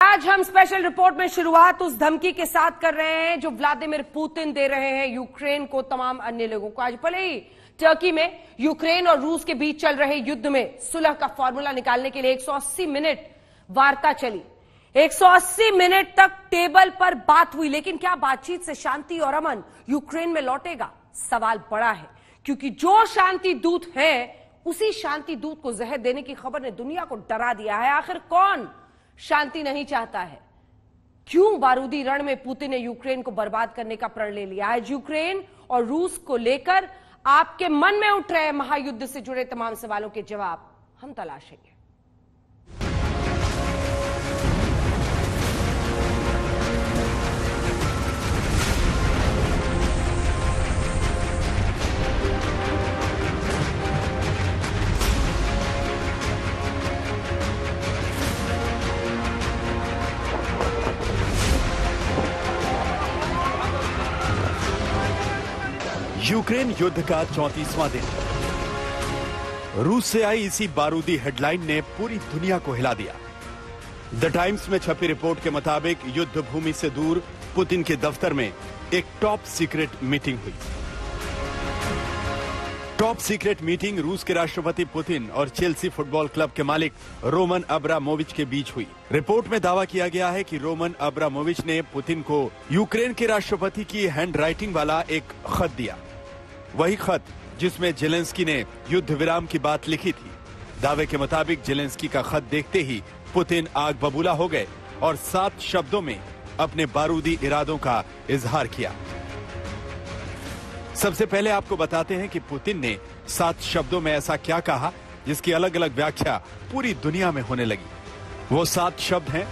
आज हम special report में शुरुआत उस धमकी के साथ कर रहे हैं जो व्लादिमीर पुतिन दे रहे हैं यूक्रेन को, तमाम अन्य लोगों को। आज भले ही टर्की में यूक्रेन और रूस के बीच चल रहे युद्ध में सुलह का फॉर्मूला निकालने के लिए 180 मिनट वार्ता चली, 180 मिनट तक टेबल पर बात हुई, लेकिन क्या बातचीत से शांति और अमन यूक्रेन में लौटेगा? सवाल बड़ा है, क्योंकि जो शांति दूत है उसी शांति दूत को जहर देने की खबर ने दुनिया को डरा दिया है। आखिर कौन शांति नहीं चाहता है? क्यों बारूदी रण में पुतिन ने यूक्रेन को बर्बाद करने का प्रण ले लिया? आज यूक्रेन और रूस को लेकर आपके मन में उठ रहे महायुद्ध से जुड़े तमाम सवालों के जवाब हम तलाशेंगे। यूक्रेन युद्ध का 34वां दिन। रूस से आई इसी बारूदी हेडलाइन ने पूरी दुनिया को हिला दिया। द टाइम्स में छपी रिपोर्ट के मुताबिक युद्ध भूमि से दूर पुतिन के दफ्तर में एक टॉप सीक्रेट मीटिंग हुई। टॉप सीक्रेट मीटिंग रूस के राष्ट्रपति पुतिन और चेल्सी फुटबॉल क्लब के मालिक रोमन अब्रामोविच के बीच हुई। रिपोर्ट में दावा किया गया है कि रोमन अब्रामोविच ने पुतिन को यूक्रेन के राष्ट्रपति की हैंडराइटिंग वाला एक खत दिया, वही खत जिसमें जेलेंस्की ने युद्ध विराम की बात लिखी थी। दावे के मुताबिक जेलेंस्की का खत देखते ही पुतिन आग बबूला हो गए और 7 शब्दों में अपने बारूदी इरादों का इजहार किया। सबसे पहले आपको बताते हैं कि पुतिन ने 7 शब्दों में ऐसा क्या कहा जिसकी अलग अलग व्याख्या पूरी दुनिया में होने लगी। वो 7 शब्द हैं: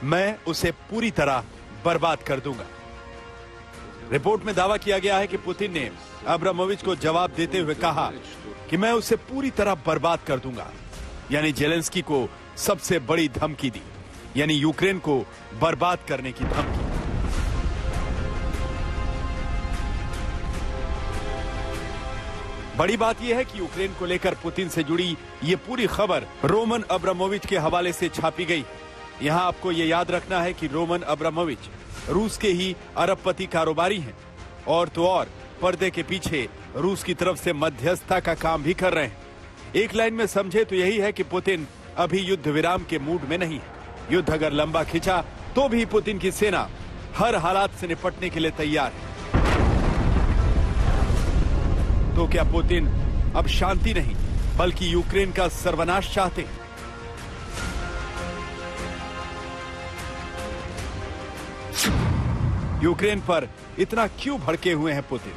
मैं उसे पूरी तरह बर्बाद कर दूंगा। रिपोर्ट में दावा किया गया है कि पुतिन ने अब्रामोविच को जवाब देते हुए कहा कि मैं उसे पूरी तरह बर्बाद कर दूंगा, यानी जेलेंस्की को सबसे बड़ी धमकी दी, यानी यूक्रेन को बर्बाद करने की धमकी। बड़ी बात यह है कि यूक्रेन को लेकर पुतिन से जुड़ी ये पूरी खबर रोमन अब्रामोविच के हवाले से छापी गई। यहां आपको ये याद रखना है कि रोमन अब्रामोविच रूस के ही अरबपति कारोबारी हैं, और तो और पर्दे के पीछे रूस की तरफ से मध्यस्थता का काम भी कर रहे हैं। एक लाइन में समझे तो यही है कि पुतिन अभी युद्ध विराम के मूड में नहीं है। युद्ध अगर लंबा खिंचा तो भी पुतिन की सेना हर हालात से निपटने के लिए तैयार है। तो क्या पुतिन अब शांति नहीं बल्कि यूक्रेन का सर्वनाश चाहते हैं? यूक्रेन पर इतना क्यों भड़के हुए हैं पुतिन?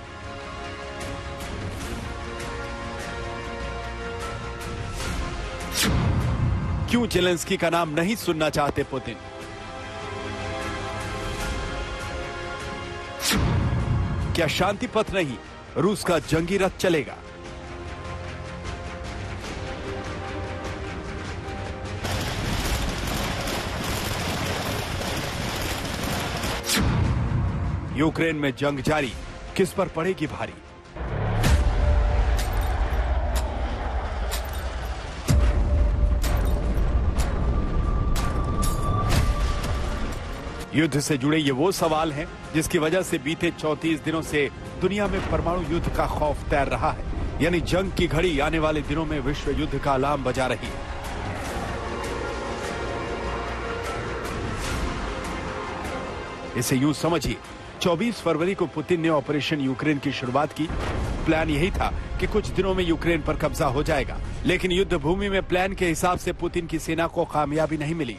क्यों जेलेंस्की का नाम नहीं सुनना चाहते पुतिन? क्या शांति पथ नहीं रूस का जंगी रथ चलेगा? यूक्रेन में जंग जारी, किस पर पड़ेगी भारी? युद्ध से जुड़े ये वो सवाल हैं जिसकी वजह से बीते 34 दिनों से दुनिया में परमाणु युद्ध का खौफ तैर रहा है, यानी जंग की घड़ी आने वाले दिनों में विश्व युद्ध का अलार्म बजा रही है। इसे यूं समझिए, 24 फरवरी को पुतिन ने ऑपरेशन यूक्रेन की शुरुआत की। प्लान यही था कि कुछ दिनों में यूक्रेन पर कब्जा हो जाएगा, लेकिन युद्ध भूमि में प्लान के हिसाब से पुतिन की सेना को कामयाबी नहीं मिली।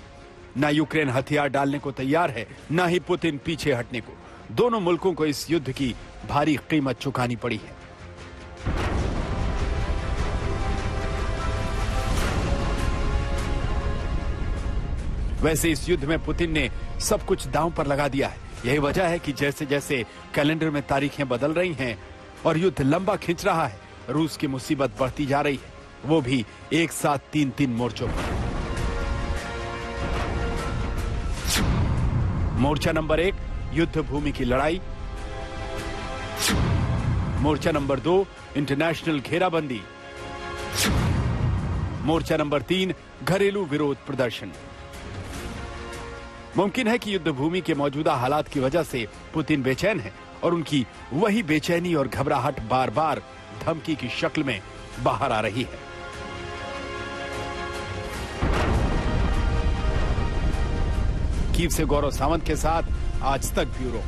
ना यूक्रेन हथियार डालने को तैयार है, ना ही पुतिन पीछे हटने को। दोनों मुल्कों को इस युद्ध की भारी कीमत चुकानी पड़ी है। वैसे इस युद्ध में पुतिन ने सब कुछ दांव पर लगा दिया है। यही वजह है कि जैसे जैसे कैलेंडर में तारीखें बदल रही हैं और युद्ध लंबा खिंच रहा है, रूस की मुसीबत बढ़ती जा रही है, वो भी एक साथ 3-3 मोर्चों पर। मोर्चा नंबर 1 युद्ध भूमि की लड़ाई, मोर्चा नंबर 2 इंटरनेशनल घेराबंदी, मोर्चा नंबर 3, घरेलू विरोध प्रदर्शन। मुमकिन है कि युद्ध भूमि के मौजूदा हालात की वजह से पुतिन बेचैन है और उनकी वही बेचैनी और घबराहट बार बार धमकी की शक्ल में बाहर आ रही है। कीव से गौरव सावंत के साथ आज तक ब्यूरो।